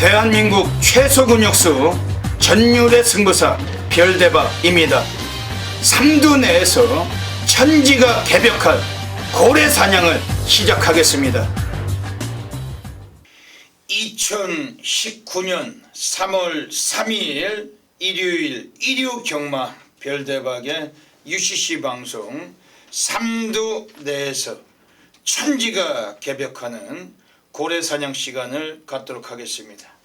대한민국 최소 근육수 전율의 승부사 별대박입니다. 삼두 내에서 천지가 개벽한 고래 사냥을 시작하겠습니다. 2019년 3월 3일 일요일 일요경마 별대박의 UCC 방송 삼두 내에서 천지가 개벽하는 고래 사냥 시간을 갖도록 하겠습니다.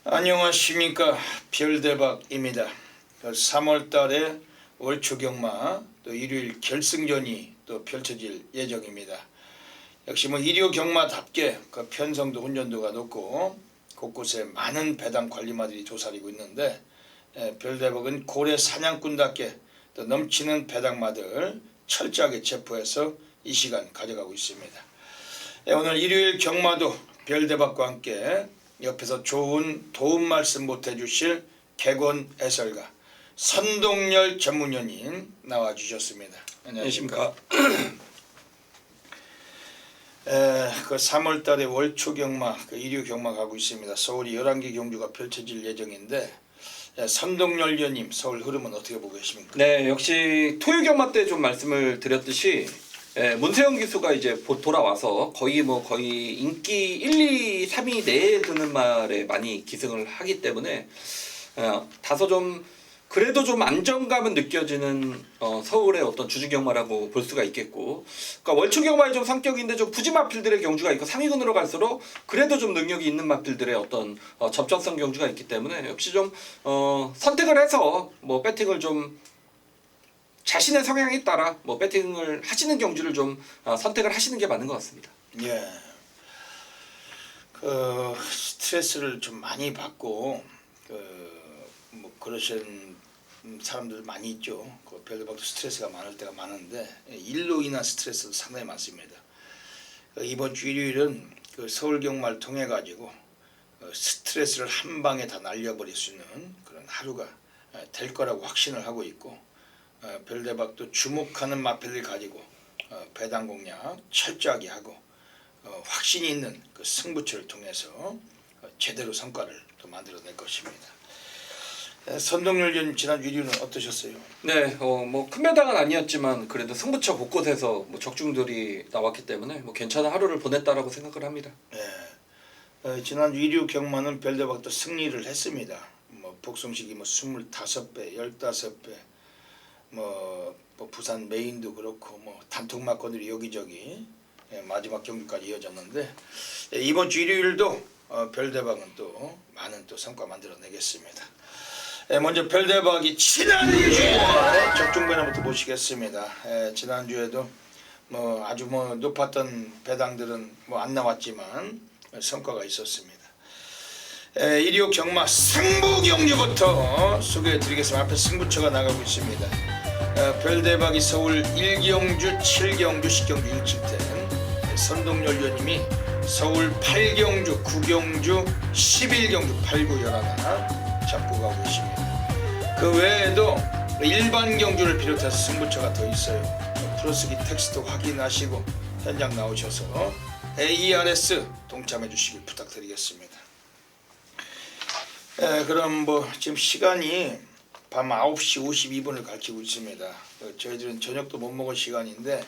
안녕하십니까, 별대박입니다. 3월 달에 월초경마 또 일요일 결승전이 또 펼쳐질 예정입니다. 역시 일요 경마답게 그 편성도 운전도가 높고 곳곳에 많은 배당 관리마들이 도사리고 있는데, 별대박은 고래 사냥꾼답게 또 넘치는 배당마들 철저하게 체포해서 이 시간 가져가고 있습니다. 오늘 일요일 경마도 별대박과 함께 옆에서 좋은 도움 말씀 못해주실 객원 해설가 선동열 전문연인 나와주셨습니다. 안녕하십니까. 그 3월달에 월초경마, 그 일요 경마 가고 있습니다. 서울이 11개 경주가 펼쳐질 예정인데, 선동열 위원님 서울 흐름은 어떻게 보고 계십니까? 네, 역시 토요 경마 때 좀 말씀을 드렸듯이 문세영 기수가 이제 돌아와서 거의 인기 1, 2, 3위 내에 드는 말에 많이 기승을 하기 때문에 다소 좀 그래도 좀 안정감은 느껴지는 서울의 어떤 주중 경마라고 볼 수가 있겠고, 그러니까 월초 경마의 좀 성격인데 좀 부지 마필들의 경주가 있고 상위군으로 갈수록 그래도 좀 능력이 있는 마필들의 어떤 접전성 경주가 있기 때문에 역시 좀 선택을 해서 배팅을 좀 자신의 성향에 따라 배팅을 하시는 경주를 좀 선택을 하시는 게 맞는 것 같습니다. 예. 그 스트레스를 좀 많이 받고 그러신 사람들 많이 있죠. 그 별대박도 스트레스가 많을 때가 많은데 일로 인한 스트레스도 상당히 많습니다. 이번 주 일요일은 그 서울 경마를 통해 가지고 스트레스를 한 방에 다 날려버릴 수 있는 그런 하루가 될 거라고 확신을 하고 있고, 별대박도 주목하는 마필을 가지고 배당 공략 철저하게 하고 확신이 있는 그 승부처를 통해서 제대로 성과를 또 만들어낼 것입니다. 선동열 위원님 지난 일요일은 어떠셨어요? 네, 큰 배당은 아니었지만 그래도 승부처 곳곳에서 적중들이 나왔기 때문에 괜찮은 하루를 보냈다라고 생각을 합니다. 네, 지난 일요 경마는 별대박도 승리를 했습니다. 복성식이 25배, 15배, 부산 메인도 그렇고 단톡 막건들이 여기저기 마지막 경기까지 이어졌는데, 이번 주 일요일도 별대박은 또 많은 또 성과 만들어내겠습니다. 먼저 별대박이 지난주에 적중배당부터 모시겠습니다. 지난주에도 아주 높았던 배당들은 안 나왔지만 성과가 있었습니다. 일요 경마 승부 경주부터 소개해드리겠습니다. 앞에 승부처가 나가고 있습니다. 별대박이 서울 1경주, 7경주, 10경주 1칠텐, 선동열 위원님이 서울 8경주, 9경주, 11경주, 8, 9, 11 잡고 가고 계십니다. 그 외에도 일반 경주를 비롯해서 승부처가 더 있어요. 프로스기 텍스트 확인하시고 현장 나오셔서 ARS 동참해 주시길 부탁드리겠습니다. 그럼 지금 시간이 밤 9시 52분을 가리키고 있습니다. 저희들은 저녁도 못 먹을 시간인데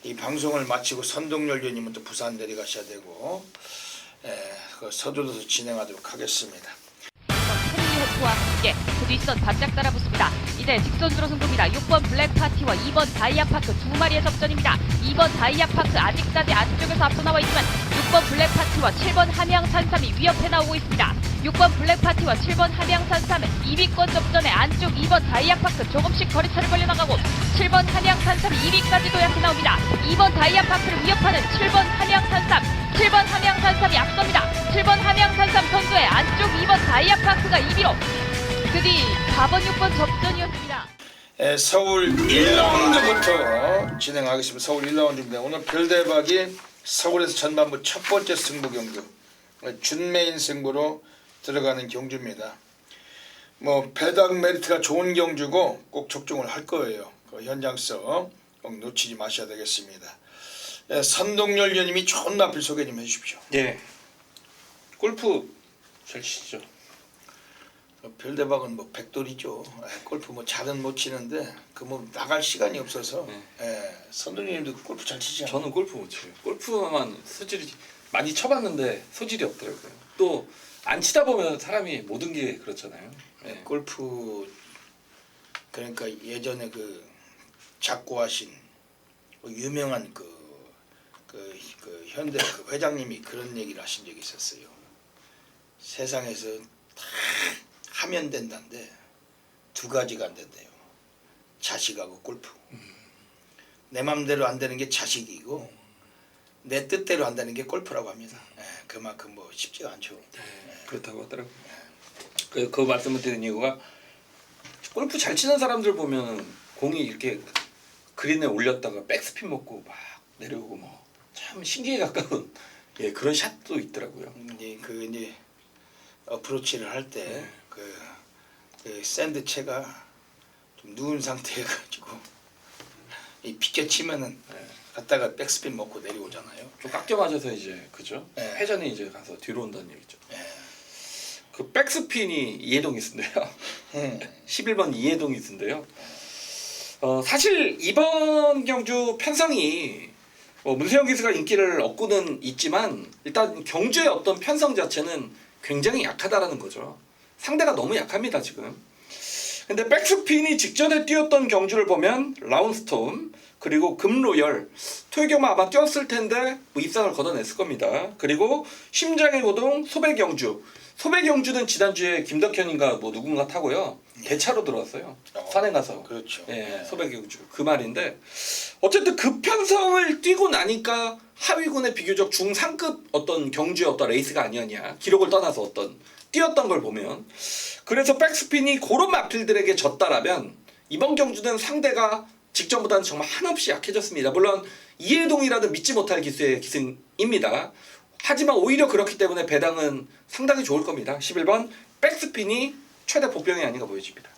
이 방송을 마치고 선동열 위원님은 또 부산 내려가셔야 되고 서둘러서 진행하도록 하겠습니다. 와 함께 그 뒷선 바짝 따라붙습니다. 이제 직선으로 승부입니다. 6번 블랙파티와 2번 다이아파크 두 마리의 접전입니다. 2번 다이아파크 아직까지 안쪽에서 앞서 나와 있지만 6번 블랙파티와 7번 함양산삼이 위협해 나오고 있습니다. 6번 블랙파티와 7번 함양산삼은 2위권 접전에 안쪽 2번 다이아파크 조금씩 거리차를 벌려나가고 7번 함양산삼이 2위까지 도약해 나옵니다. 2번 다이아파크를 위협하는 7번 함양산삼, 7번 함양산삼이 앞섭니다. 7번 함양산삼 선두에 안쪽 2번 다이아파크가 2위로 그 뒤 4번, 6번 접전이었습니다. 서울 1라운드부터 진행하겠습니다. 서울 1라운드입니다. 오늘 별대박이 서울에서 전반부 첫 번째 승부 경주, 준메인 승부로 들어가는 경주입니다. 배당 메리트가 좋은 경주고 꼭 적중을 할 거예요. 그 현장성 꼭 놓치지 마셔야 되겠습니다. 선동열 위원님이 좋은 마필 소개 좀 해주십시오. 네. 골프 잘 치죠. 별대박은 뭐 백돌이죠. 골프 뭐 잘은 못 치는데 그 뭐 나갈 시간이 없어서. 선생님도 골프 잘 치지 않아요? 저는 골프 못 쳐요. 골프만 소질이 많이 쳐봤는데 소질이 없더라고요. 또 안 치다 보면 사람이 모든 게 그렇잖아요. 네. 골프 그러니까 예전에 그 작고하신 유명한 그 현대 그 회장님이 그런 얘기를 하신 적이 있었어요. 세상에서 다 하면 된다는데 두 가지가 안 된대요. 자식하고 골프. 내 맘대로 안 되는 게 자식이고 내 뜻대로 한다는 게 골프라고 합니다. 그만큼 뭐 쉽지가 않죠. 그렇다고 하더라고요. 그 말씀을 드린 이유가 골프 잘 치는 사람들 보면 공이 이렇게 그린에 올렸다가 백스핀 먹고 막 내려오고 뭐 참 신기에 가까운 그런 샷도 있더라고요. 이제 어프로치를 할 때 그 샌드채가 좀 누운 상태여 가지고 이 비껴치면은 갔다가 백스핀 먹고 내려오잖아요. 좀 깎여 맞아서 이제 그죠? 네. 회전이 이제 가서 뒤로 온다는 얘기죠. 그 백스핀이 이해동이 쓴대요. 11번 이해동이 쓴대요. 사실 이번 경주 편성이 문세영 기수가 인기를 얻고는 있지만 일단 경주의 어떤 편성 자체는 굉장히 약하다라는 거죠. 상대가 너무 약합니다 지금. 근데 백스핀이 직전에 뛰었던 경주를 보면 라운스톰 그리고 금로열 토요경마 아마 뛰었을 텐데 뭐 입상을 걷어냈을 겁니다. 그리고 심장의 고동 소배경주. 소배경주는 지난주에 김덕현인가 뭐 누군가 타고요. 대차로 들어왔어요. 산에 가서. 그렇죠. 소배경주. 그 말인데 어쨌든 그 편성을 뛰고 나니까 하위군의 비교적 중상급 어떤 경주의 어떤 레이스가 아니었냐. 기록을 떠나서 어떤 뛰었던 걸 보면 그래서 백스핀이 그런 마필들에게 졌다라면 이번 경주는 상대가 직전보다는 정말 한없이 약해졌습니다. 물론 이해동이라도 믿지 못할 기수의 기승입니다. 하지만 오히려 그렇기 때문에 배당은 상당히 좋을 겁니다. 11번 백스핀이 최대 복병이 아닌가 보여집니다.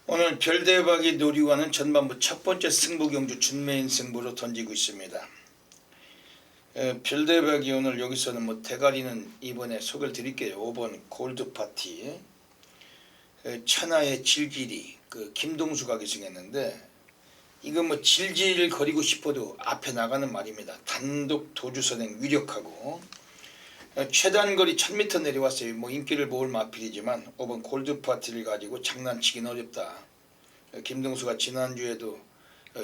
오늘 별대박이 노리고 하는 전반부 첫 번째 승부 경주 준메인 승부로 던지고 있습니다. 별대박이 오늘 여기서는 뭐 대가리는 이번에 소개를 드릴게요. 5번 골드파티 천하의 질질이 그 김동수가 기승했는데 이거 뭐 질질 거리고 싶어도 앞에 나가는 말입니다. 단독 도주선행 위력하고 최단거리 1000m 내려왔어요. 뭐 인기를 모을 마필이지만 5번 골드파티를 가지고 장난치긴 어렵다. 김동수가 지난주에도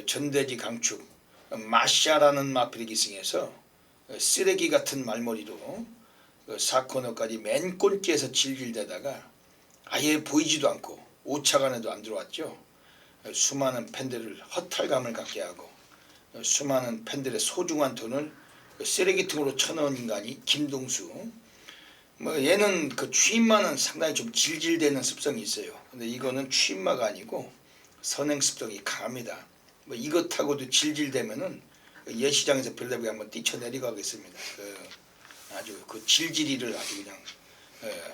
전대지 강축 마샤라는 마필이 기승해서 쓰레기 같은 말머리로 4코너까지 맨 꼴찌에서 질질대다가 아예 보이지도 않고 5차간에도 안 들어왔죠. 수많은 팬들을 허탈감을 갖게 하고 수많은 팬들의 소중한 돈을 쓰레기통으로 쳐넣은 인간이 김동수. 뭐 얘는 그 취임마는 상당히 좀 질질대는 습성이 있어요. 근데 이거는 취임마가 아니고 선행 습성이 강합니다. 뭐 이것하고도 질질대면은 예시장에서 별다비 한번 뛰쳐내리고 하겠습니다. 아주 그 질질이를 아주 그냥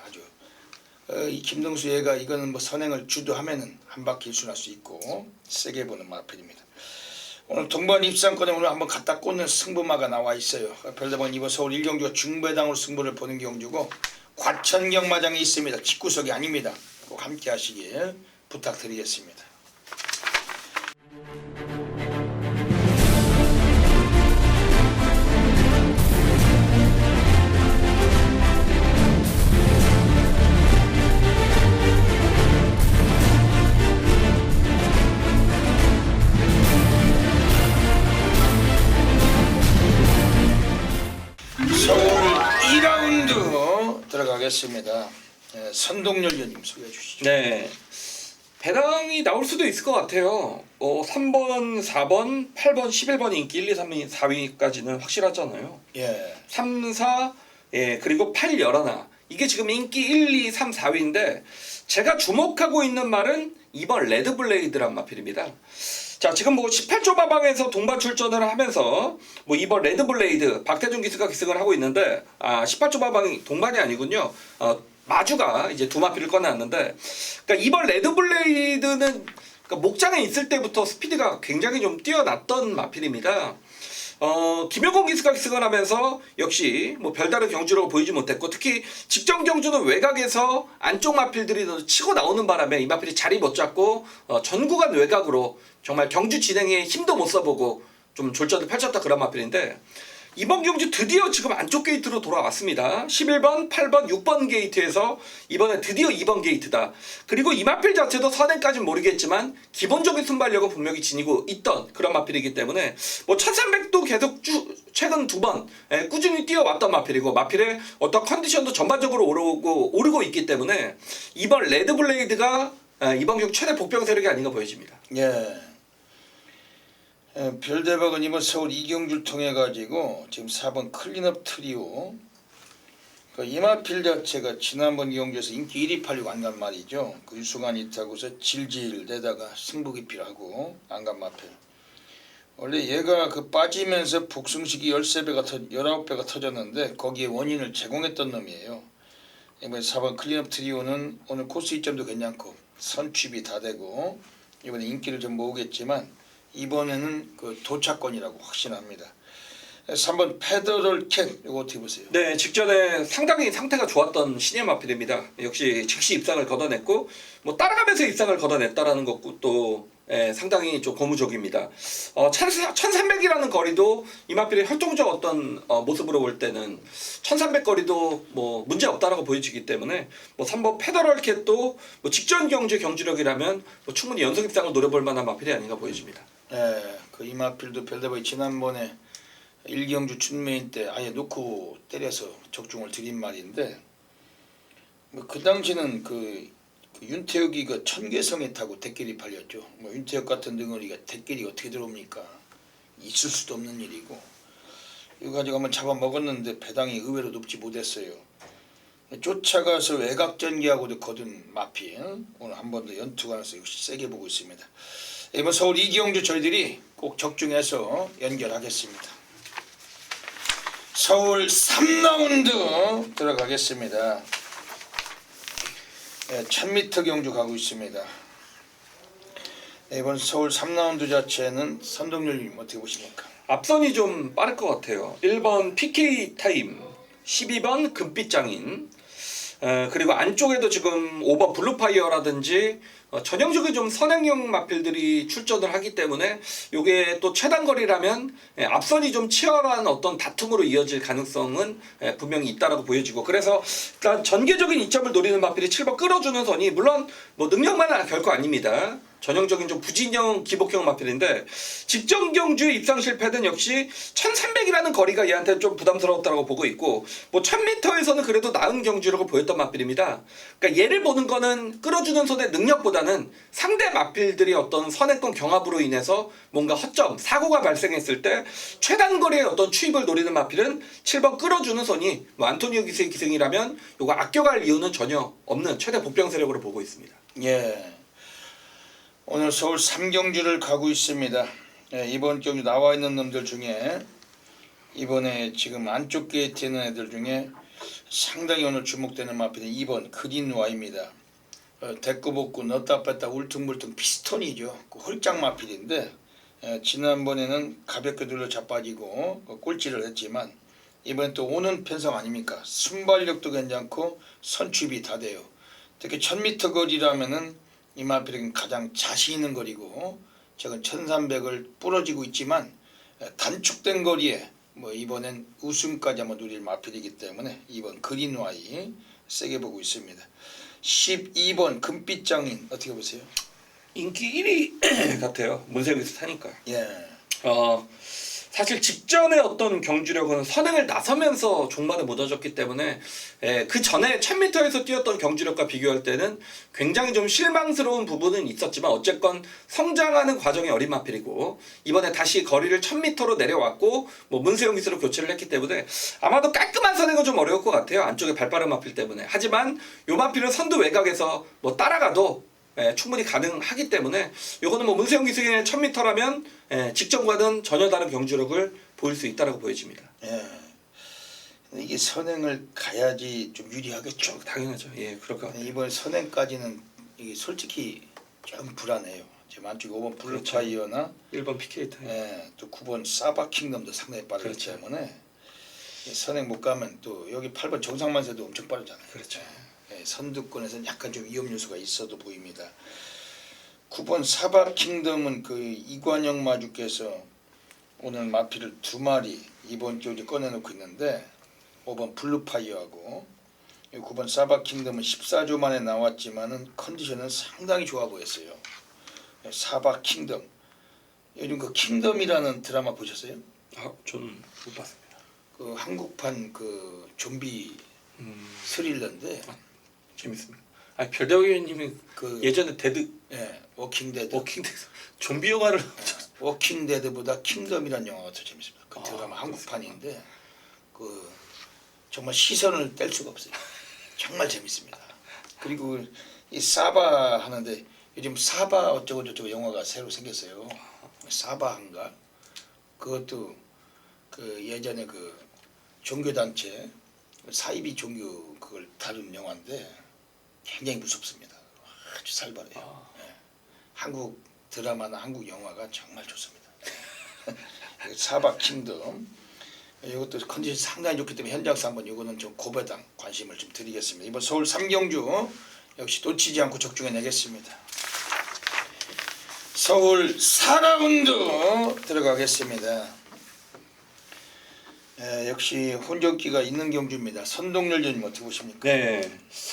아주 이 김동수 얘가 이거는 뭐 선행을 주도하면은 한 바퀴 일순할 수 있고 세게 보는 마필입니다. 오늘 동반 입상권에 오늘 한번 갖다 꽂는 승부마가 나와 있어요. 별다방 이번 서울 1경주가 중배당으로 승부를 보는 경주고 과천경마장이 있습니다. 직구석이 아닙니다. 꼭 함께 하시길 부탁드리겠습니다. 서울 2라운드 들어가겠습니다. 선동열 위원님 소개해 주시죠. 네. 배당이 나올 수도 있을 것 같아요. 3번, 4번, 8번, 11번 인기 1, 2, 3, 4위까지는 확실하잖아요. 3, 4, 그리고 8, 11. 이게 지금 인기 1, 2, 3, 4위인데 제가 주목하고 있는 말은 2번 레드블레이드란 마필입니다. 자, 지금 뭐 18조 마방에서 동반 출전을 하면서 뭐 2번 레드블레이드 박태준 기수가 기승을 하고 있는데 18조 마방이 동반이 아니군요. 마주가 이제 두 마필을 꺼내왔는데 그러니까 2번 레드블레이드는 그러니까 목장에 있을 때부터 스피드가 굉장히 좀 뛰어났던 마필입니다. 김효곤 기수가 기승을 하면서 역시 뭐 별다른 경주력을 보이지 못했고 특히 직전 경주는 외곽에서 안쪽 마필들이 치고 나오는 바람에 이 마필이 자리 못 잡고 전 구간 외곽으로 정말 경주 진행에 힘도 못 써보고 좀 졸전을 펼쳤다 그런 마필인데 이번 경주 드디어 지금 안쪽 게이트로 돌아왔습니다. 11번, 8번, 6번 게이트에서 이번에 드디어 2번 게이트다. 그리고 이 마필 자체도 선행까지는 모르겠지만 기본적인 순발력은 분명히 지니고 있던 그런 마필이기 때문에 뭐 1300도 계속 최근 2번 꾸준히 뛰어왔던 마필이고 마필의 어떤 컨디션도 전반적으로 오르고 있기 때문에 이번 레드블레이드가 이번 경주 최대 복병 세력이 아닌가 보여집니다. 예. 별대박은 이번 서울 이경주를 통해 가지고 지금 4번 클린업 트리오 이마필 자체가 지난번 경주에서 인기 1위 팔리고 안 간 말이죠. 그 유승환이 있다고서 질질 내다가 승부기필하고 안 간 마필. 원래 얘가 그 빠지면서 복승식이 19배가 터졌는데 거기에 원인을 제공했던 놈이에요. 이번에 4번 클린업 트리오는 오늘 코스 이점도 괜찮고 선취비 다 되고 이번에 인기를 좀 모으겠지만 이번에는 그 도착권이라고 확신합니다. 3번 페더럴 캔 이거 어떻게 보세요? 네, 직전에 상당히 상태가 좋았던 신예 마필입니다. 역시 즉시 입상을 걷어냈고 뭐 따라가면서 입상을 걷어냈다라는 것도 상당히 좀 고무적입니다. 1300이라는 거리도 이 마필의 활동적 어떤 모습으로 볼 때는 1300 거리도 뭐 문제 없다라고 보여지기 때문에 뭐 3번 페더럴 캣도 뭐 직전 경주 경주력이라면 뭐 충분히 연속 입상을 노려볼 만한 마필이 아닌가 보여집니다. 그 이마필도 별대박이 지난번에 1경주 춘메인 때 아예 놓고 때려서 적중을 드린 말인데 뭐 그 당시는 그 윤태혁이 그 천계성에 타고 대길이 팔렸죠. 뭐 윤태혁 같은 덩어리가 대길이 어떻게 들어옵니까? 있을 수도 없는 일이고 이거 가지고 한번 잡아먹었는데 배당이 의외로 높지 못했어요. 쫓아가서 외곽전기하고도 거둔 마피 오늘 한 번 더 연투하면서 역시 세게 보고 있습니다. 이번 서울 이경주 저희들이 꼭 적중해서 연결하겠습니다. 서울 3라운드 들어가겠습니다. 1000m 경주 가고 있습니다. 이번 서울 3라운드 자체는 선동률님 어떻게 보십니까? 앞선이 좀 빠를 것 같아요. 1번 PK 타임, 12번 금빛장인, 그리고 안쪽에도 지금 5번 블루파이어라든지 전형적인 좀 선행형 마필들이 출전을 하기 때문에 이게 또 최단거리라면 앞선이 좀 치열한 어떤 다툼으로 이어질 가능성은 분명히 있다라고 보여지고 그래서 일단 전개적인 이점을 노리는 마필이 7번 끌어주는 선이 물론 뭐 능력만은 결코 아닙니다. 전형적인 좀 부진형 기복형 마필인데 직전 경주의 입상 실패는 역시 1300이라는 거리가 얘한테 좀 부담스러웠다고 보고 있고 뭐 1000m에서는 그래도 나은 경주력을 보였던 마필입니다. 그러니까 얘를 보는 거는 끌어주는 선의 능력보다는 상대 마필들이 어떤 선행권 경합으로 인해서 뭔가 허점, 사고가 발생했을 때 최단거리의 어떤 추입을 노리는 마필은 7번 끌어주는 선이 뭐 안토니오 기세의 기승이라면 이거 아껴갈 이유는 전혀 없는 최대 복병 세력으로 보고 있습니다. 예. 오늘 서울 3경주를 가고 있습니다. 이번 경주 나와 있는 놈들 중에 이번에 지금 안쪽 게이트에 있는 애들 중에 상당히 오늘 주목되는 마필은 2번 그린와입니다. 대꾸복구 넣었다 뺐다 울퉁불퉁 피스톤이죠. 그 홀짝 마필인데 지난번에는 가볍게 눌러 자빠지고 꼴찌를 했지만 이번엔 또 오는 편성 아닙니까? 순발력도 괜찮고 선취비 다 돼요. 특히 1000m 거리라면은 이 마필은 가장 자신 있는 거리고 최근 1300을 부러지고 있지만 단축된 거리에 뭐 이번엔 우승까지 한번 누릴 마필이기 때문에 2번 그린와이 세게 보고 있습니다. 12번 금빛장인 어떻게 보세요? 인기 1위 같아요. 문세영에서 타니까. 예. 사실 직전에 어떤 경주력은 선행을 나서면서 종말을 못 얻었기 때문에 그 전에 1000m에서 뛰었던 경주력과 비교할 때는 굉장히 좀 실망스러운 부분은 있었지만 어쨌건 성장하는 과정이 어린 마필이고 이번에 다시 거리를 1000m로 내려왔고 뭐 문세영 기수로 교체를 했기 때문에 아마도 깔끔한 선행은 좀 어려울 것 같아요. 안쪽에 발빠른 마필 때문에. 하지만 요 마필은 선두 외곽에서 뭐 따라가도 충분히 가능하기 때문에 이거는 뭐 문세영 기수의 1000m라면 직전과는 전혀 다른 경주력을 보일 수 있다라고 보여집니다. 예. 이게 선행을 가야지 좀 유리하겠죠. 당연하죠. 예, 그럴 것 같아요. 이번 선행까지는 이게 솔직히 좀 불안해요. 지금 안쪽에 5번 블루파이어나 1번 PK 타임. 또 9번 사바킹덤도 상당히 빠르기 그렇죠. 때문에 선행 못 가면 또 여기 8번 정상만세도 엄청 빠르잖아요. 그렇죠. 선두권에서는 약간 좀 위험 요소가 있어도 보입니다. 9번 사바킹덤은 그 이관영 마주께서 오늘 마피를 2마리 이번 주에 꺼내놓고 있는데 5번 블루파이어하고 9번 사바킹덤은 14조 만에 나왔지만은 컨디션은 상당히 좋아 보였어요. 사바킹덤, 요즘 그 킹덤이라는 드라마 보셨어요? 저는 못 봤습니다. 그 한국판 그 좀비 스릴러인데 재밌습니다. 별대위원님이 그 예전에 데드 워킹데드 워킹데드 좀비 영화를 워킹데드보다 킹덤이라는 영화가 더 재밌습니다. 그 드라마 한국판인데 그 정말 시선을 뗄 수가 없어요. 정말 재밌습니다. 그리고 이 사바 하는데 요즘 사바 어쩌고 저쩌고 영화가 새로 생겼어요. 사바인가? 그것도 그 예전에 그 종교단체 사이비 종교 그걸 다룬 영화인데 굉장히 무섭습니다. 아주 살벌해요. 한국 드라마나 한국 영화가 정말 좋습니다. 사바 킹덤 이것도 컨디션 상당히 좋기 때문에 현장에서 한번 이거는 좀 고배당 관심을 좀 드리겠습니다. 이번 서울 3경주 역시 놓치지 않고 적중해 내겠습니다. 서울 4라운드 들어가겠습니다. 역시 혼전기가 있는 경주입니다. 선동열전님 어떻게 보십니까? 네.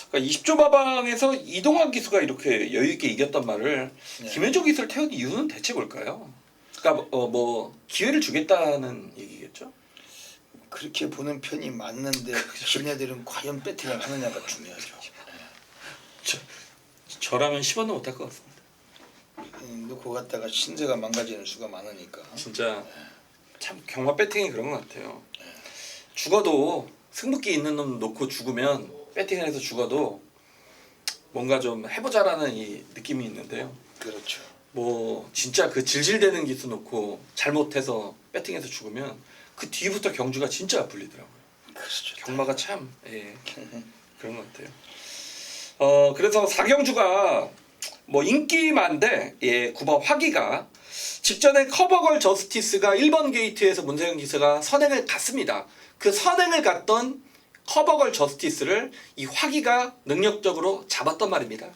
그러니까 20조 마방에서 이동환 기수가 이렇게 여유 있게 이겼던 말을 김현종 기수를 태운 이유는 대체 뭘까요? 그러니까 뭐 기회를 주겠다는 얘기겠죠? 그렇게 보는 편이 맞는데 지네들은 과연 배팅을 하느냐가 중요하죠. 저라면 10원은 못할 것 같습니다. 놓고 갔다가 신세가 망가지는 수가 많으니까. 진짜 참 경마 배팅이 그런 것 같아요. 죽어도 승부기 있는 놈 놓고 죽으면 배팅을 해서 죽어도 뭔가 좀 해보자라는 이 느낌이 있는데요. 그렇죠. 뭐 진짜 그 질질대는 기수 놓고 잘못해서 배팅해서 죽으면 그 뒤부터 경주가 진짜 불리더라고요. 그렇죠. 경마가 참 그런 것 같아요. 그래서 4경주가 뭐 인기만데 9번 화기가 직전에 커버걸 저스티스가 1번 게이트에서 문세영 기수가 선행을 갔습니다. 그 선행을 갔던 커버걸 저스티스를 이 화기가 능력적으로 잡았단 말입니다.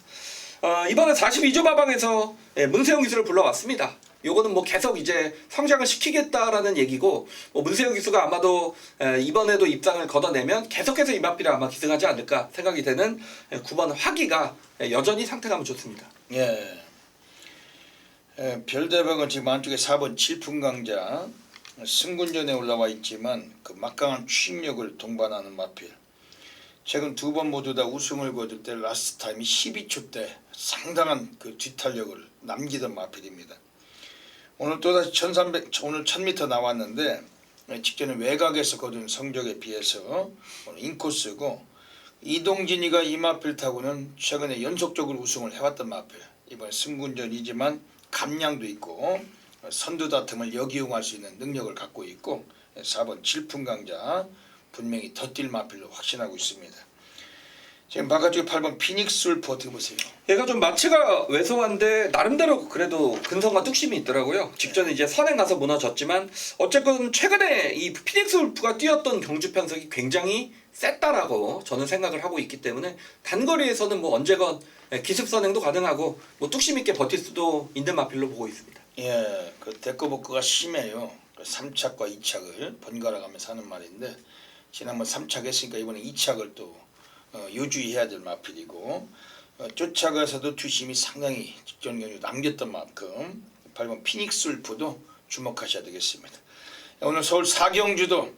이번에 42조 마방에서 문세영 기수를 불러왔습니다. 요거는 뭐 계속 이제 성장을 시키겠다라는 얘기고 뭐 문세영 기수가 아마도 이번에도 입상을 걷어내면 계속해서 이마피를 아마 기승하지 않을까 생각이 되는 9번 화기가 여전히 상태감은 좋습니다. 별대박은 지금 안쪽에 4번 칠풍강자 승군전에 올라와 있지만 그 막강한 추진력을 동반하는 마필. 최근 2번 모두 다 우승을 거둘 때 라스트 타임이 12초 때 상당한 그 뒤탄력을 남기던 마필입니다. 오늘 또다시 1000m 나왔는데 직전에 외곽에서 거둔 성적에 비해서 오늘 인코스고 이동진이가 이 마필 타고는 최근에 연속적으로 우승을 해왔던 마필. 이번 승군전이지만 감량도 있고 선두 다툼을 역이용할 수 있는 능력을 갖고 있고 4번 칠풍강자 분명히 더 뛸 마필로 확신하고 있습니다. 지금 바깥쪽에 8번 피닉스 울프 어떻게 보세요? 얘가 좀 마치가 왜소한데 나름대로 그래도 근성과 뚝심이 있더라고요. 직전에 이제 선행 가서 무너졌지만 어쨌든 최근에 이 피닉스 울프가 뛰었던 경주 편성이 굉장히 셌다라고 저는 생각을 하고 있기 때문에 단거리에서는 뭐 언제건 기습 선행도 가능하고 뭐 뚝심 있게 버틸 수도 있는 마필로 보고 있습니다. 그 데코복구가 심해요. 3착과 2착을 번갈아 가면서 하는 말인데 지난번 3착 했으니까 이번에 2착을 또 유주해야 될 마필이고 쫓아가서도 투심이 상당히 직전 경주 남겼던 만큼 8번 피닉스 울프도 주목하셔야 되겠습니다. 오늘 서울 4경주도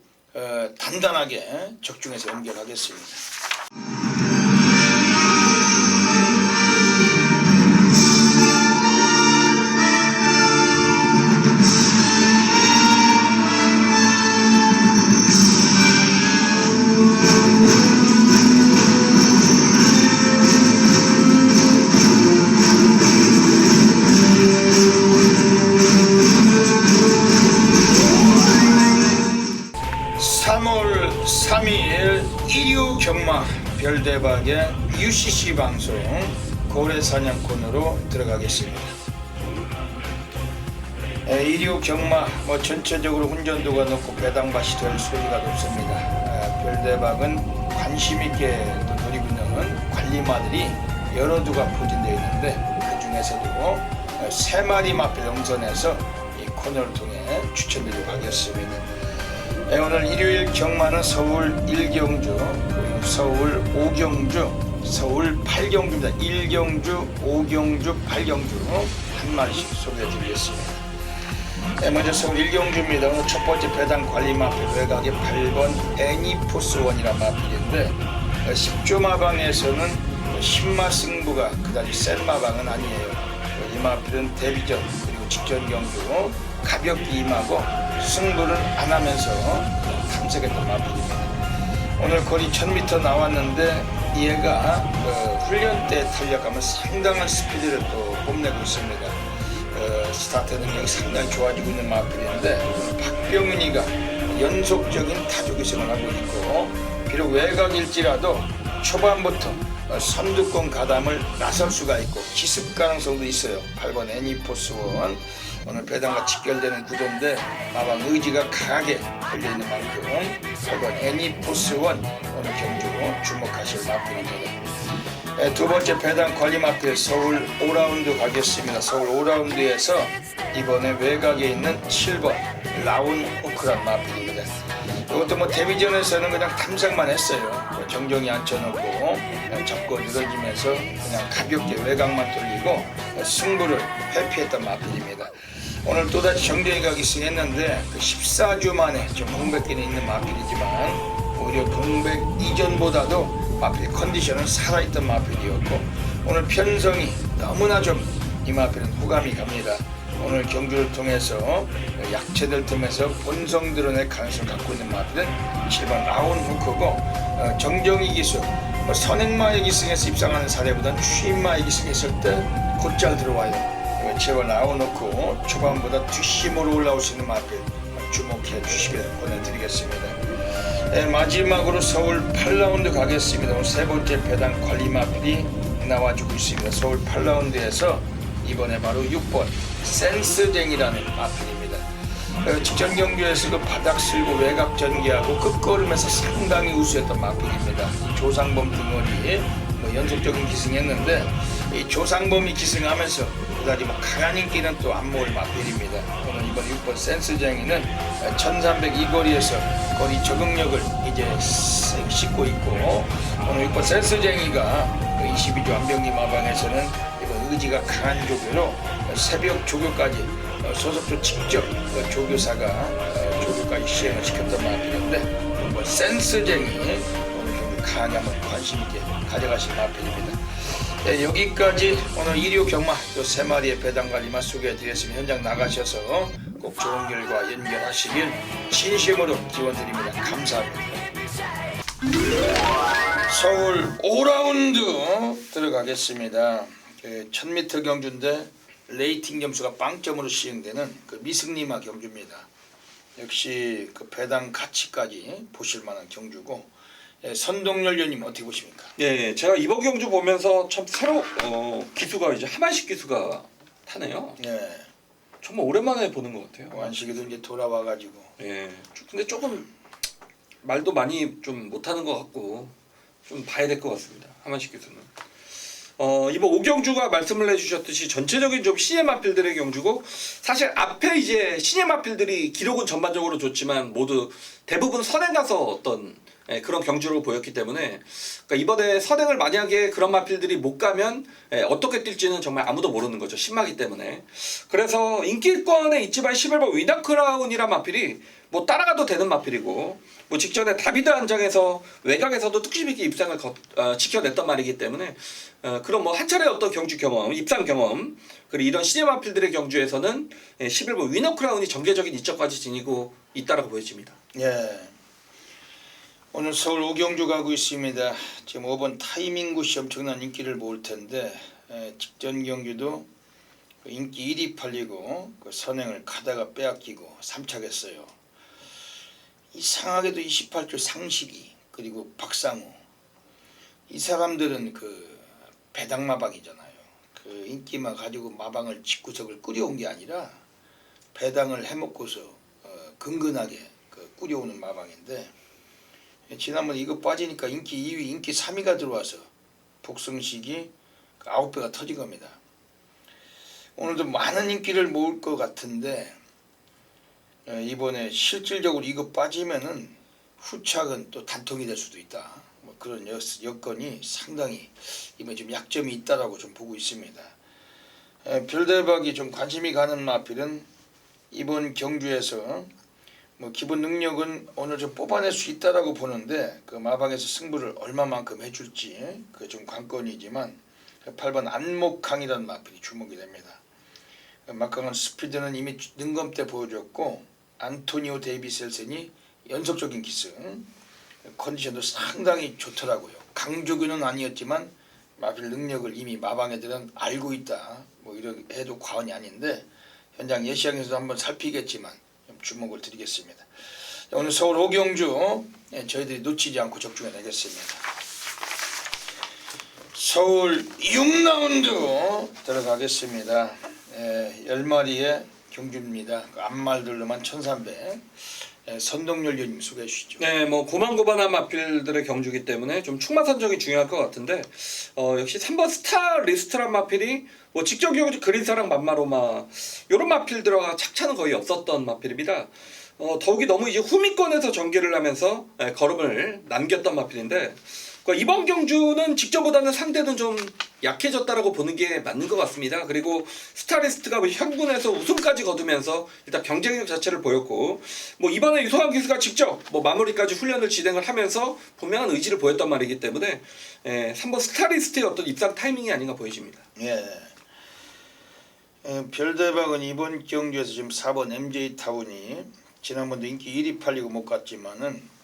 단단하게 적중해서 연결하겠습니다. 경마 별대박의 UCC 방송 고래사냥꾼으로 들어가겠습니다. 이류 경마 전체적으로 운전도가 높고 배당밭이 될 소리가 높습니다. 별대박은 관심 있게 또 노리고 있는 관리마들이 여러 두가 포진되어 있는데 그 중에서도 3마리 마필 응선해서 이 코너를 통해 추천드리고 하겠습니다. 오늘 일요일 경마는 서울 1경주, 그리고 서울 5경주, 서울 8경주입니다. 1경주, 5경주, 8경주 한 마리씩 소개해드리겠습니다. 먼저 서울 1경주입니다. 오늘 첫 번째 배당 관리 마필 외곽의 8번 애니포스원이라는 마필인데 10조 마방에서는 10마 승부가 그다지 센 마방은 아니에요. 이 마필은 데뷔전 그리고 직전 경주 가볍게 임하고 승부를 안 하면서 탐색했던 마필입니다. 오늘 거리 1000m 나왔는데 얘가 훈련 때 탄력하면 상당한 스피드를 또 뽐내고 있습니다. 스타트 능력이 상당히 좋아지고 있는 마필인데 박병윤이가 연속적인 타조 기승을 하고 있고 비록 외곽일지라도 초반부터 선두권 가담을 나설 수가 있고 기습 가능성도 있어요. 8번 애니포스원 오늘 배당과 직결되는 구도인데 마방 의지가 강하게 걸려있는 만큼 8번 애니포스원 오늘 경주 주목하실 마필입니다. 두 번째 배당 관리 마필 서울 5라운드 가겠습니다. 서울 5라운드에서 이번에 외곽에 있는 7번 라운 호크란 마필입니다. 이것도 데뷔전에서는 그냥 탐색만 했어요. 정정이 앉혀놓고 잡고 늘어지면서 그냥 가볍게 외곽만 돌리고 승부를 회피했던 마필입니다. 오늘 또다시 정정이가 기승했는데 14주 만에 좀 공백기는 있는 마필이지만 오히려 공백 이전보다도 마필 컨디션은 살아있던 마필이었고 오늘 편성이 너무나 좀 이 마필은 호감이 갑니다. 오늘 경주를 통해서 약체들 틈에서 본성 드러낼 가능성을 갖고 있는 마필은 7번 라운 후크고 정정이 기수 선행마의 기승에서 입상하는 사례보다는 추임마의 기승했을 때 곧잘 들어와요. 7번 라운 후크 초반보다 뒷심으로 올라올 수 있는 마필 주목해 주시길 권해드리겠습니다. 마지막으로 서울 8라운드 가겠습니다. 오늘 세 번째 배당 관리 마필이 나와주고 있습니다. 서울 8라운드에서 이번에 바로 6번 센스쟁이라는 마필입니다. 직전 경주에서 그 바닥 쓸고 외곽 전개하고 끝걸음에서 상당히 우수했던 마필입니다. 이 조상범 등원이 연속적인 기승했는데 이 조상범이 기승하면서 그다지 강한 인기는 또 안 모을 마필입니다. 오늘 이번 6번 센스쟁이는 1300 이 거리에서 거리 적응력을 이제 싣고 있고 오늘 6번 센스쟁이가 22조 안병리 마방에서는 이번 의지가 강한 조교로 새벽 조교까지 소속조 직접 조교사가 조교까지 시행을 시켰던 마필인데 이번 센스쟁이 오늘 경기 강하게 한번 관심 있게 가져가실 마필입니다. 여기까지 오늘 1호 경마 요 3마리의 배당관리만 소개해드렸으면 현장 나가셔서 꼭 좋은 결과 연결하시길 진심으로 기원드립니다. 감사합니다. 서울 5라운드 들어가겠습니다. 1000m 경주인데 레이팅 점수가 빵점으로 시행되는 그 미승리마 경주입니다. 역시 그 배당 가치까지 보실 만한 경주고 선동열려님 어떻게 보십니까? 예, 제가 이번 경주 보면서 참 새로 기수가 이제 하만식 기수가 타네요. 예. 정말 오랜만에 보는 것 같아요. 완식이도 이제 돌아와가지고. 예, 근데 조금 말도 많이 좀 못하는 것 같고 좀 봐야 될 것 같습니다. 하만식 기수는. 이번 5경주가 말씀을 해주셨듯이 전체적인 좀 신예 마필들의 경주고 사실 앞에 이제 신예 마필들이 기록은 전반적으로 좋지만 모두 대부분 선행 가서 어떤 그런 경주를 보였기 때문에 그러니까 이번에 선행을 만약에 그런 마필들이 못 가면 어떻게 뛸지는 정말 아무도 모르는 거죠. 신마기 때문에. 그래서 인기권에 있지만 11번 위너크라운이란 마필이 뭐 따라가도 되는 마필이고 뭐 직전에 다비드 한장에서 외곽에서도 특심 있게 입상을 지켜냈던 말이기 때문에 그런 뭐 한 차례 어떤 경주 경험, 입상 경험 그리고 이런 시내 마필들의 경주에서는 11번 위너크라운이 전개적인 이점까지 지니고 있다라고 보여집니다. 예. 오늘 서울 5경주 가고 있습니다. 지금 5번 타이밍굿이 엄청난 인기를 모을 텐데 직전 경주도 인기 1위 팔리고 그 선행을 가다가 빼앗기고 3착했어요. 이상하게도 28조 상식이 그리고 박상우 이 사람들은 그 배당 마방이잖아요. 그 인기만 가지고 마방을 집구석을 끓여온 게 아니라 배당을 해먹고서 근근하게 꾸려오는 마방인데 지난번 이거 빠지니까 인기 2위, 인기 3위가 들어와서 복승식이 9배가 터진 겁니다. 오늘도 많은 인기를 모을 것 같은데 이번에 실질적으로 이거 빠지면은 후착은 또 단통이 될 수도 있다. 뭐 그런 여건이 상당히 이번에 좀 약점이 있다라고 좀 보고 있습니다. 별대박이 좀 관심이 가는 마필은 이번 경주에서 뭐 기본 능력은 오늘 좀 뽑아낼 수 있다라고 보는데 그 마방에서 승부를 얼마만큼 해줄지 그게 좀 관건이지만 8번 안목강이라는 마필이 주목이 됩니다. 막강한 스피드는 이미 능검 때 보여줬고 안토니오 데이비셀센이 연속적인 기승 컨디션도 상당히 좋더라고요. 강조균은 아니었지만 마필 능력을 이미 마방 애들은 알고 있다. 뭐 이런 해도 과언이 아닌데 현장 예시장에서도 한번 살피겠지만 좀 주목을 드리겠습니다. 오늘 서울 오경주 저희들이 놓치지 않고 적중해 내겠습니다. 서울 6라운드 들어가겠습니다. 10마리의 경주입니다. 앞말들로만 1300. 선동열려님 소개해 주시죠. 네, 뭐 고만고만한 마필들의 경주기 때문에 좀 충마 선정이 중요할 것 같은데 역시 3번 스타 리스트란 마필이 뭐 직접 경주 그린사랑 만마로마 이런 마필들과 착차는 거의 없었던 마필입니다. 더욱이 너무 이제 후미권에서 전개를 하면서 걸음을 남겼던 마필인데 이번 경주는 직전보다는 상대는 좀 약해졌다라고 보는 게 맞는 것 같습니다. 그리고 스타리스트가 현군에서 우승까지 거두면서 일단 경쟁력 자체를 보였고 뭐 이번에 유성환 기수가 직접 뭐 마무리까지 훈련을 진행을 하면서 분명한 의지를 보였단 말이기 때문에 3번 스타리스트의 어떤 입상 타이밍이 아닌가 보여집니다. 별대박은 이번 경주에서 지금 4번 MJ타운이 지난번도 인기 1위 팔리고 못 갔지만은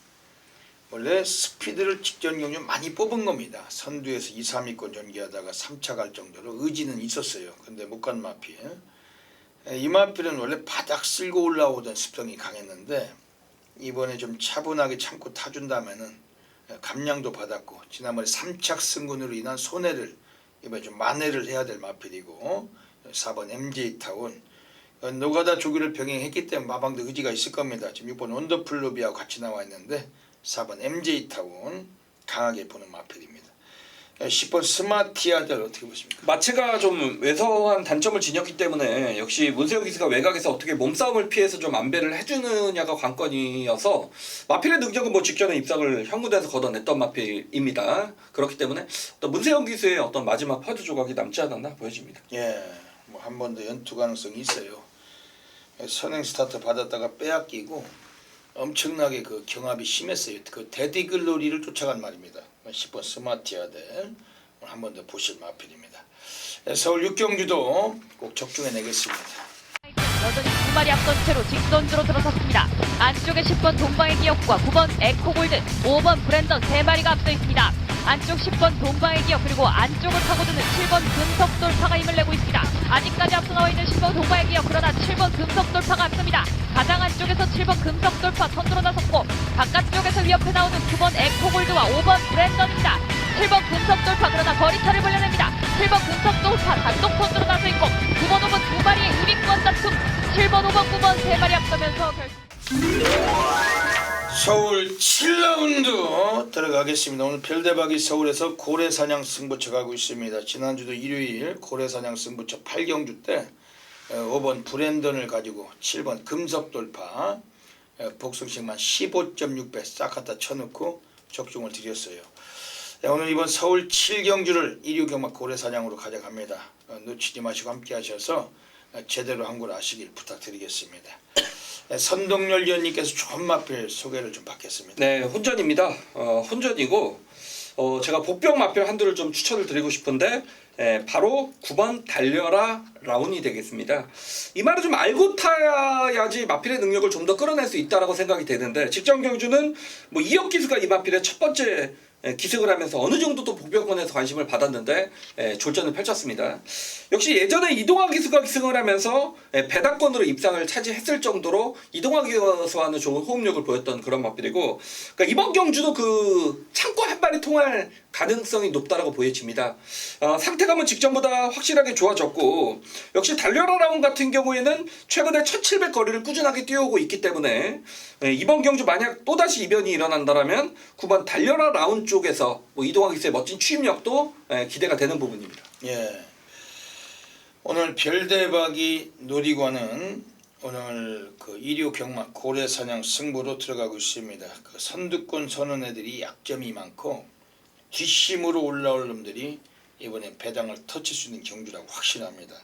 원래 스피드를 직전 경주 많이 뽑은 겁니다. 선두에서 2, 3위권 전개하다가 3차 갈 정도로 의지는 있었어요. 근데 못 간 마필. 이 마필은 원래 바닥 쓸고 올라오던 습성이 강했는데 이번에 좀 차분하게 참고 타준다면은 감량도 받았고 지난번에 3착 승군으로 인한 손해를 이번에 좀 만회를 해야 될 마필이고 4번 MJ타운 노가다 조기를 병행했기 때문에 마방도 의지가 있을 겁니다. 지금 6번 원더풀루비하고 같이 나와 있는데 4번 MJ타운 강하게 보는 마필입니다. 10번 스마티아들 어떻게 보십니까? 마체가 좀 왜소한 단점을 지녔기 때문에 역시 문세영 기수가 외곽에서 어떻게 몸싸움을 피해서 좀 안배를 해주느냐가 관건이어서 마필의 능력은 뭐 직전에 입상을 현무대에서 걷어냈던 마필입니다. 그렇기 때문에 또 문세영 기수의 어떤 마지막 파드 조각이 남지 않았나 보여집니다. 뭐 한 번 더 연투 가능성이 있어요. 선행 스타트 받았다가 빼앗기고 엄청나게 그 경합이 심했어요. 그 데디글로리를 쫓아간 말입니다. 10번 스마티아들 한 번 더 보실 마필입니다. 서울 6경주도 꼭 적중해 내겠습니다. 여전히 2마리 앞선 채로 직선주로 들어섰습니다. 안쪽에 10번 동방의 기업과 9번 에코골드, 5번 브랜던 3마리가 앞서 있습니다. 안쪽 10번 동방의 기업 그리고 안쪽을 파고드는 7번 금속돌파가 힘을 내고 있습니다. 아직까지 앞서 나와 있는 10번 동방의 기업 그러나 7번 금속돌파가 앞섭니다. 가장 안쪽에서 7번 금속돌파 선두로 나섰고 바깥쪽에서 위협해 나오는 9번 에코골드와 5번 브랜던입니다. 7번 금속돌파 그러나 거리차를 벌려냅니다. 7번 금속돌파 단독 선두로 나서 있고 9번 5번 두 마리의 1위권 다툼 7번 5번 9번 3마리 앞서면서 서울 7라운드 들어가겠습니다. 오늘 별대박이 서울에서 고래사냥 승부처 가고 있습니다. 지난주도 일요일 고래사냥 승부처 8경주 때 5번 브랜던을 가지고 7번 금속돌파 복승식만 15.6배 싹 갖다 쳐놓고 적중을 드렸어요. 오늘 이번 서울 7경주를 일요경마 고래사냥으로 가져갑니다. 놓치지 마시고 함께 하셔서 제대로 한 걸 아시길 부탁드리겠습니다. 선동열위원님께서 좋은 마필 소개를 좀 받겠습니다. 네, 혼전입니다. 혼전이고 제가 복병 마필 한두를 좀 추천을 드리고 싶은데 바로 9번 달려라 라운이 되겠습니다. 이 말을 좀 알고 타야지 마필의 능력을 좀 더 끌어낼 수 있다라고 생각이 되는데 직전 경주는 뭐 이혁 기수가 이 마필의 첫 번째 기승을 하면서 어느 정도 또 복병권에서 관심을 받았는데 졸전을 펼쳤습니다. 역시 예전에 이동화 기수가 기승을 하면서 배당권으로 입상을 차지했을 정도로 이동화 기수와는 좋은 호흡력을 보였던 그런 마필이고, 그러니까 이번 경주도 그 창고 한 발이 통할 가능성이 높다라고 보여집니다. 상태감은 직전보다 확실하게 좋아졌고, 역시 달려라 라운 같은 경우에는 최근에 1700 거리를 꾸준하게 뛰어오고 있기 때문에 이번 경주 만약 또다시 이변이 일어난다면 9번 달려라 라운 쪽에서 뭐 이동화 기수의 멋진 추임력도 기대가 되는 부분입니다. 예. 오늘 별대박이 노리고는 오늘 그 1호 경마 고래사냥 승부로 들어가고 있습니다. 그 선두권 서는 애들이 약점이 많고 뒷심으로 올라올 놈들이 이번에 배당을 터칠 수 있는 경주라고 확신합니다.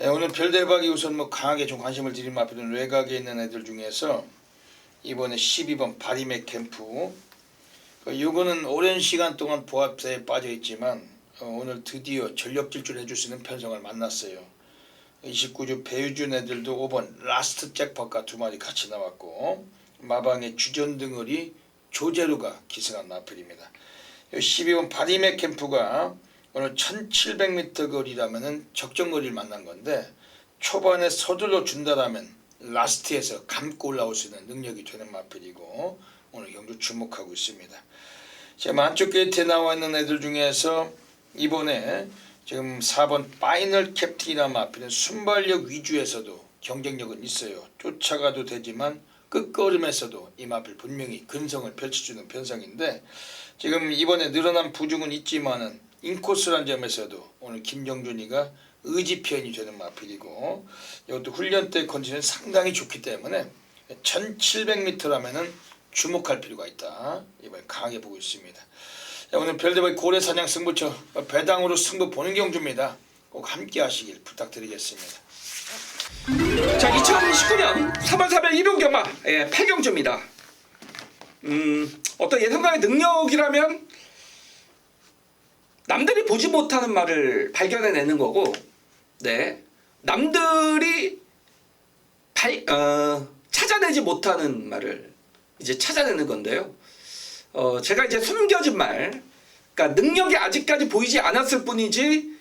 오늘 별대박이 우선 뭐 강하게 좀 관심을 드린 마필은 외곽에 있는 애들 중에서 이번에 12번 바리맥 캠프, 요거는 오랜 시간 동안 보합세에 빠져 있지만 오늘 드디어 전력 질주를 해줄 수 있는 편성을 만났어요. 29주 배유준 애들도 5번 라스트 잭팟과 2마리 같이 나왔고, 마방의 주전등을이 조제루가 기승한 마필입니다. 12번 바리맥 캠프가 오늘 1700m 거리라면은 적정 거리를 만난 건데, 초반에 서둘러 준다라면 라스트에서 감고 올라올 수 있는 능력이 되는 마필이고 오늘 경주 주목하고 있습니다. 지금 안쪽 게이트에 나와 있는 애들 중에서 이번에 지금 4번 파이널 캡틴이라는 마필은 순발력 위주에서도 경쟁력은 있어요. 쫓아가도 되지만 끝걸음에서도 이 마필 분명히 근성을 펼쳐주는 편성인데, 지금 이번에 늘어난 부중은 있지만은 인코스란 점에서도 오늘 김정준이가 의지편이 되는 마필이고, 이것도 훈련 때 컨디션이 상당히 좋기 때문에 1700m라면은 주목할 필요가 있다. 이번에 강하게 보고 있습니다. 오늘 별대박 고래사냥 승부처 배당으로 승부 보는 경주입니다. 꼭 함께 하시길 부탁드리겠습니다. 자, 2019년 3월 4일 1호 경마 8경주입니다. 어떤 예상가의 능력이라면 남들이 보지 못하는 말을 발견해내는 거고, 네, 남들이 찾아내지 못하는 말을 이제 찾아내는 건데요. 제가 이제 숨겨진 말, 그러니까 능력이 아직까지 보이지 않았을 뿐이지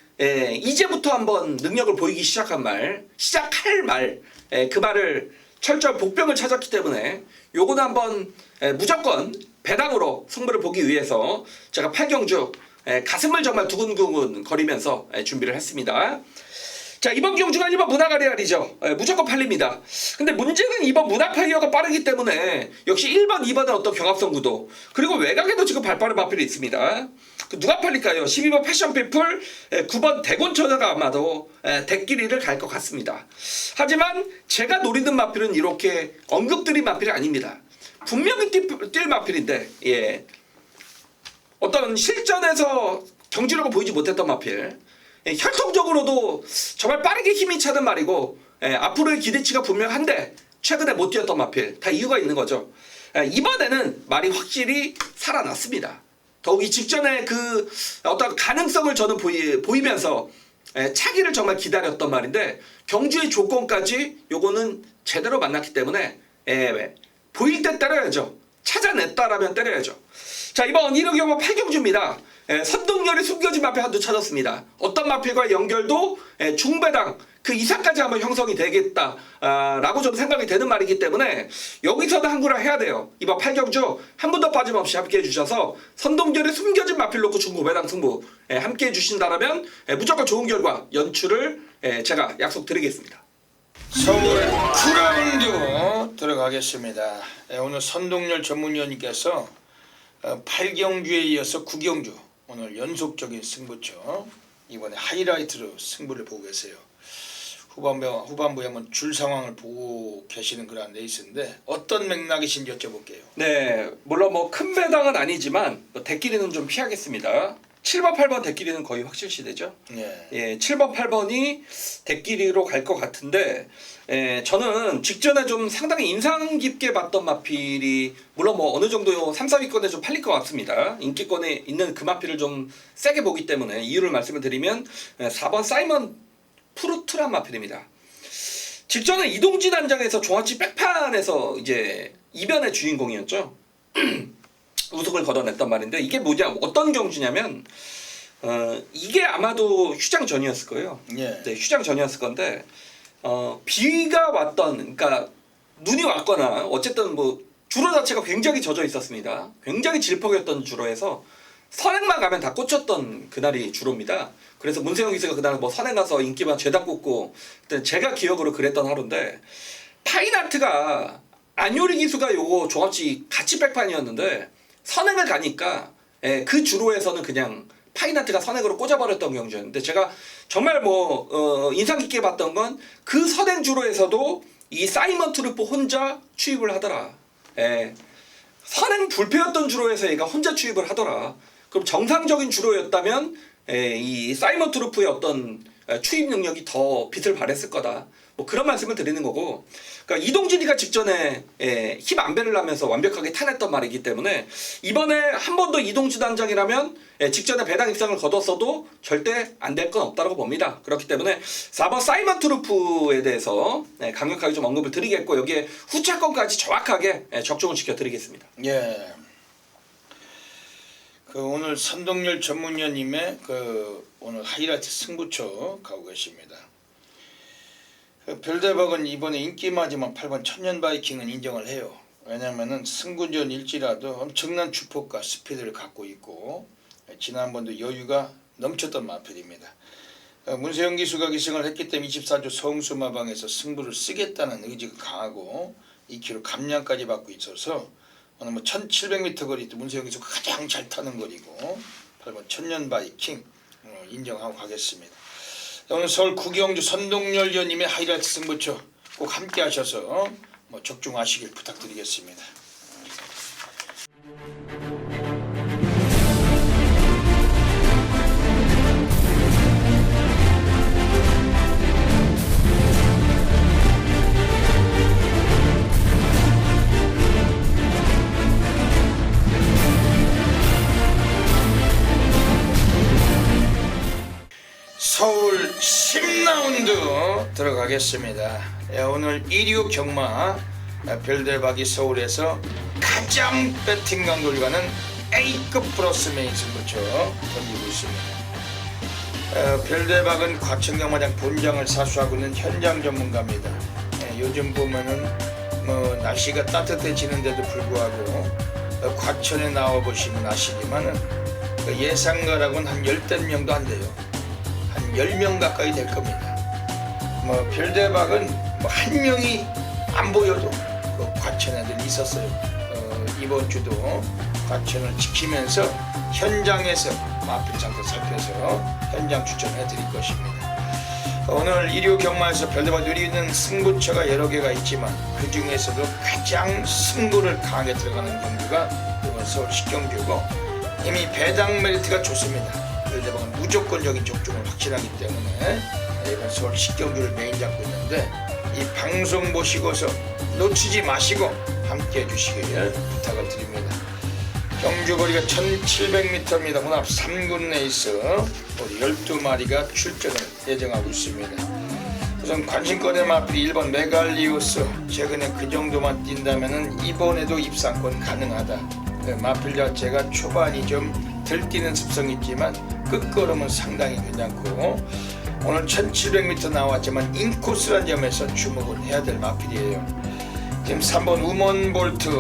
이제부터 한번 능력을 보이기 시작할 말, 그 말을 철저히 복병을 찾았기 때문에 요거는 한번 무조건 배당으로 승부를 보기 위해서 제가 8경주 가슴을 정말 두근두근 거리면서 준비를 했습니다. 자, 이번 경주가 1번 문화가리알이죠. 무조건 팔립니다. 근데 문제는 이번 문화파이어가 빠르기 때문에 역시 1번, 2번의 어떤 경합성 구도, 그리고 외곽에도 지금 발빠른 마필이 있습니다. 누가 팔릴까요? 12번 패션피플, 9번 대곤천하가 아마도 대끼리를 갈 것 같습니다. 하지만 제가 노리는 마필은 이렇게 언급드린 마필이 아닙니다. 분명히 뛸 마필인데, 예, 어떤 실전에서 경주력을 보이지 못했던 마필, 혈통적으로도 정말 빠르게 힘이 차는 말이고, 앞으로의 기대치가 분명한데 최근에 못 뛰었던 마필, 다 이유가 있는 거죠. 이번에는 말이 확실히 살아났습니다. 더욱이 직전에 그 어떤 가능성을 저는 보이면서 차기를 정말 기다렸던 말인데, 경주의 조건까지 요거는 제대로 만났기 때문에 보일 때 때려야죠. 찾아냈다라면 때려야죠. 자, 이번 1호 경마 8경주입니다. 선동열이 숨겨진 마필 한두 찾았습니다. 어떤 마필과의 연결도 중배당 그 이상까지 한번 형성이 되겠다 라고 좀 생각이 되는 말이기 때문에 여기서도 한구라 해야 돼요. 이번 8경주 한 분도 빠짐없이 함께 해주셔서 선동열이 숨겨진 마필 놓고 중고배당 승부 함께 해주신다면 무조건 좋은 결과 연출을 제가 약속드리겠습니다. 서울 9라운드 들어가겠습니다. 오늘 선동열 전문위원님께서 8경주에 이어서 9경주 오늘 연속적인 승부처, 이번에 하이라이트로 승부를 보고 계세요. 후반부에 한번 줄 상황을 보고 계시는 그런 레이스인데 어떤 맥락이신지 여쭤볼게요. 네, 물론 뭐 큰 배당은 아니지만 대끼리는 좀 피하겠습니다. 7번, 8번 대끼리는 거의 확실시되죠. 예, 7번, 8번이 대끼리로 갈 것 같은데, 저는 직전에 좀 상당히 인상 깊게 봤던 마필이, 물론 뭐 어느 정도 3, 4위권에 좀 팔릴 것 같습니다. 인기권에 있는 그 마필을 좀 세게 보기 때문에 이유를 말씀을 드리면 4번 사이먼 프루트란 마필입니다. 직전에 이동진 단장에서 종합지 백판에서 이제 이변의 주인공이었죠. 우승을 거둬냈단 말인데 이게 뭐냐 어떤 경주냐면 이게 아마도 휴장 전이었을 거예요. 예. 네, 휴장 전이었을 건데 비가 왔던 그러니까 눈이 왔거나 어쨌든 뭐 주로 자체가 굉장히 젖어 있었습니다. 굉장히 질퍽이었던 주로에서 선행만 가면 다 꽂혔던 그날이 주로입니다. 그래서 문세영 기수가 그날 뭐 선행 가서 인기만 죄다 꽂고 그때 제가 기억으로 그랬던 하루인데 파인아트가 안요리 기수가 요거 조합지 같이 백판이었는데 선행을 가니까 그 주로에서는 그냥 파인아트가 선행으로 꽂아버렸던 경주였는데 제가 정말 뭐 인상 깊게 봤던 건 그 선행 주로에서도 이 사이먼 트루프 혼자 추입을 하더라. 선행 불패였던 주로에서 얘가 혼자 추입을 하더라. 그럼 정상적인 주로였다면 이 사이먼 트루프의 어떤 추입 능력이 더 빛을 발했을 거다. 뭐 그런 말씀을 드리는 거고, 그러니까 이동진이가 직전에 힘 안배를 하면서 완벽하게 타냈던 말이기 때문에 이번에 한 번 더 이동진 단장이라면 직전에 배당 입상을 거뒀어도 절대 안 될 건 없다고 봅니다. 그렇기 때문에 4번 사이먼 트루프에 대해서 강력하게 좀 언급을 드리겠고 여기에 후차권까지 정확하게 적중을 지켜드리겠습니다. 예. 그 오늘 선동열 전문위원님의 그 오늘 하이라이트 승부처 가고 계십니다. 그 별대박은 이번에 인기마지막 8번 천년바이킹은 인정을 해요. 왜냐면은 승군전일지라도 엄청난 주폭과 스피드를 갖고 있고 지난번도 여유가 넘쳤던 마필입니다. 문세영 기수가 기승을 했기 때문에 24조 서흥수마방에서 승부를 쓰겠다는 의지가 강하고 2km 감량까지 받고 있어서 오늘 뭐 1700m 거리도 문세영 기수가 가장 잘 타는 거리고 8번 천년바이킹 인정하고 가겠습니다. 오늘 서울 구경주 선동열 위원님의 하이라이트 승부처 꼭 함께 하셔서 뭐 적중하시길 부탁드리겠습니다. 서울 10라운드 들어가겠습니다. 오늘 1류 경마 별대박이 서울에서 가장 배팅 강도를 가는 A급 플러스 메인 승부처 던지고 있습니다. 별대박은 과천경마장 본장을 사수하고 있는 현장 전문가입니다. 요즘 보면은 뭐 날씨가 따뜻해지는데도 불구하고 과천에 나와 보시면 아시지만은 예상가라고는 한 10명도 안 돼요. 10명 가까이 될 겁니다. 뭐 별대박은 뭐 한 명이 안 보여도 그 과천 애들이 있었어요. 이번 주도 과천을 지키면서 현장에서 마필 상태 살펴서 현장 추천해 드릴 것입니다. 오늘 1류 경마에서 별대박 누리는 승부처가 여러 개가 있지만 그 중에서도 가장 승부를 강하게 들어가는 경주가 이번 서울 식경주고 이미 배당 메리트가 좋습니다. 별대박은 무조건적인 적중을 확실하기 때문에 이번 서울 식경주를 메인 잡고 있는데 이 방송 보시고서 놓치지 마시고 함께 해주시길 부탁을 드립니다. 경주거리가 1700m입니다. 혼합 3군 레이스 12마리가 출전을 예정하고 있습니다. 우선 관심권의 마필 1번 메갈리우스 최근에 그 정도만 뛴다면 이번에도 입상권 가능하다. 마필 자체가 초반이 좀 들뛰는 습성이 있지만 끝걸음은 상당히 괜찮고 오늘 1700m 나왔지만 인코스란 점에서 주목을 해야 될 마필이에요. 지금 3번 우먼볼트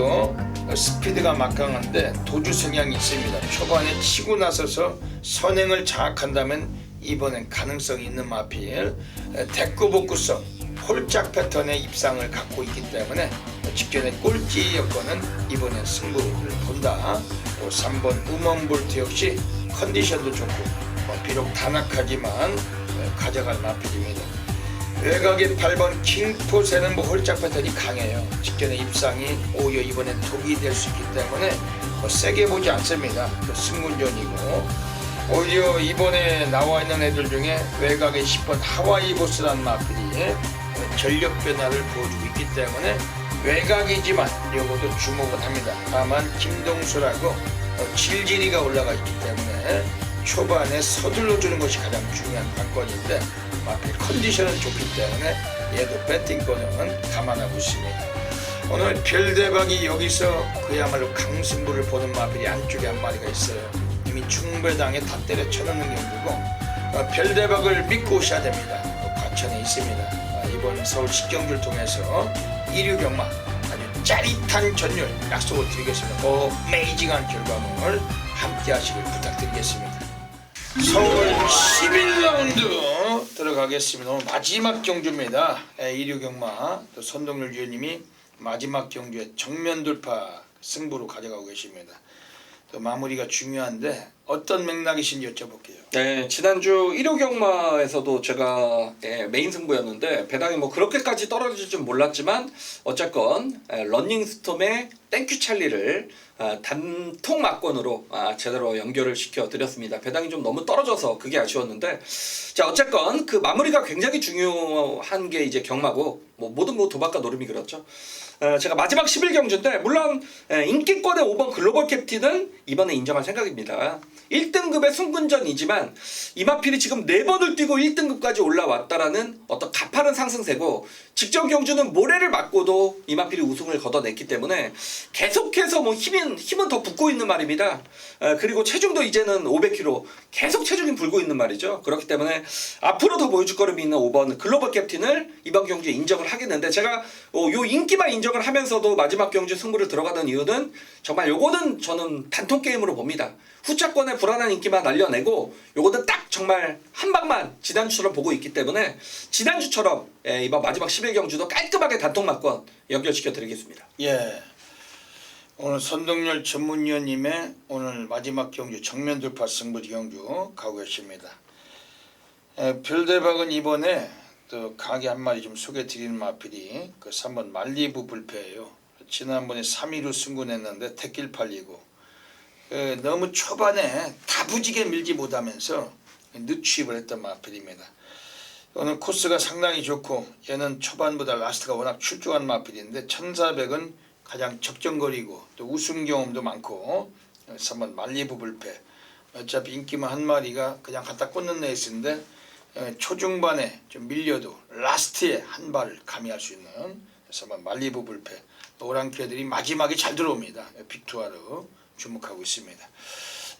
스피드가 막강한데 도주 성향이 있습니다. 초반에 치고 나서서 선행을 장악한다면 이번엔 가능성이 있는 마필. 대꾸복구성 홀짝 패턴의 입상을 갖고 있기 때문에 직전에 꼴찌 여건은 이번엔 승부를 본다. 또 3번 우먼볼트 역시 컨디션도 좋고 비록 단약하지만 가져갈 마필입니다. 외곽의 8번 킹포세는 홀짝 패턴이 강해요. 직전에 입상이 오히려 이번엔 독이 될 수 있기 때문에 세게 보지 않습니다. 승군전이고 오히려 이번에 나와 있는 애들 중에 외곽의 10번 하와이 보스라는 마필이 전력 변화를 보여주고 있기 때문에 외곽이지만 이것도 주목을 합니다. 다만 김동수라고 질질이가 올라가 있기 때문에 초반에 서둘러 주는 것이 가장 중요한 관건인데 마필 컨디션은 좋기 때문에 얘도 배팅권은 감안하고 있습니다. 오늘 별대박이 여기서 그야말로 강승부를 보는 마필이 안쪽에 한 마리가 있어요. 이미 중배당에 다 때려 쳐넣는 경우고 별대박을 믿고 오셔야 됩니다. 과천에 있습니다. 이번 서울 식경주를 통해서 1류 경마 아주 짜릿한 전율 약속을 드리겠습니다. 어메이징한 결과물 함께 하시길 부탁드리겠습니다. 서울 11라운드 들어가겠습니다. 오늘 마지막 경주입니다. 1류 경마 또 선동열 위원님이 마지막 경주에 정면 돌파 승부로 가져가고 계십니다. 또 마무리가 중요한데 어떤 맥락이신지 여쭤볼게요. 네, 지난주 1호 경마에서도 제가 메인 승부였는데 배당이 뭐 그렇게까지 떨어질 줄 몰랐지만 어쨌건 러닝스톰의 땡큐 찰리를 단통 막권으로 제대로 연결을 시켜 드렸습니다. 배당이 좀 너무 떨어져서 그게 아쉬웠는데 자 어쨌건 그 마무리가 굉장히 중요한 게 이제 경마고 뭐 모든 도박과 노름이 그렇죠. 제가 마지막 11경주인데 물론 인기권의 5번 글로벌 캡틴은 이번에 인정할 생각입니다. 1등급의 승분전이지만 이마필이 지금 4번을 뛰고 1등급까지 올라왔다라는 어떤 가파른 상승세고 직전 경주는 모래를 맞고도 이마필이 우승을 거둬냈기 때문에 계속해서 뭐 힘은 더 붙고 있는 말입니다. 그리고 체중도 이제는 500kg 계속 체중이 불고 있는 말이죠. 그렇기 때문에 앞으로 더 보여줄 거름이 있는 5번 글로벌 캡틴을 이번 경주에 인정을 하겠는데 제가 요 인기만 인정을 하면서도 마지막 경주 승부를 들어가던 이유는 정말 요거는 저는 단통 게임으로 봅니다. 후차권의 불안한 인기만 날려내고 요거는 딱 정말 한 방만 지난주처럼 보고 있기 때문에 지난주처럼 이번 마지막 11경주도 깔끔하게 단통 막권 연결시켜 드리겠습니다. 예. 오늘 선동열 전문위원님의 오늘 마지막 경주 정면 돌파 승부 경주 가고 계십니다. 별대박은 이번에 또 가게 한 마리 좀 소개해 드리는 마필이 그 3번 말리부 불패예요. 지난번에 3위로 승군했는데 택길 팔리고 너무 초반에 다부지게 밀지 못하면서 늦취입을 했던 마필입니다. 오늘 코스가 상당히 좋고 얘는 초반보다 라스트가 워낙 출중한 마필인데 1400은 가장 적정거리고 또 우승 경험도 많고 3번 말리부 불패 어차피 인기만 한 마리가 그냥 갖다 꽂는 레이스인데 초중반에 좀 밀려도 라스트에 한 발을 가미할 수 있는 3번 말리부 불패 오랑캐들이 마지막에 잘 들어옵니다. 빅투아로 주목하고 있습니다.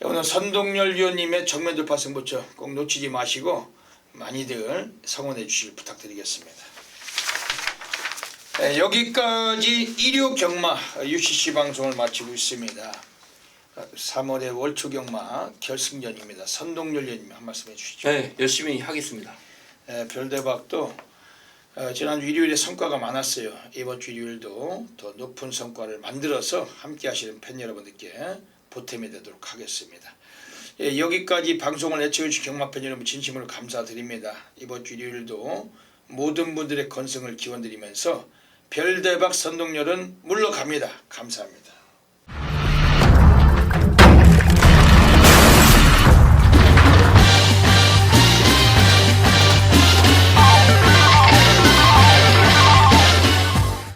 오늘 선동열 위원님의 정면 돌파 승부처 꼭 놓치지 마시고 많이들 성원해 주시길 부탁드리겠습니다. 여기까지 1류 경마 UCC 방송을 마치고 있습니다. 3월의 월초 경마 결승전입니다. 선동열 위원님 한 말씀 해주시죠. 네, 열심히 하겠습니다. 별대박도 지난주 일요일에 성과가 많았어요. 이번 주 일요일도 더 높은 성과를 만들어서 함께 하시는 팬 여러분들께 보탬이 되도록 하겠습니다. 여기까지 방송을 애청해주신 경마팬 여러분 진심으로 감사드립니다. 이번 주 일요일도 모든 분들의 건승을 기원드리면서 별대박 선동열은 물러갑니다. 감사합니다.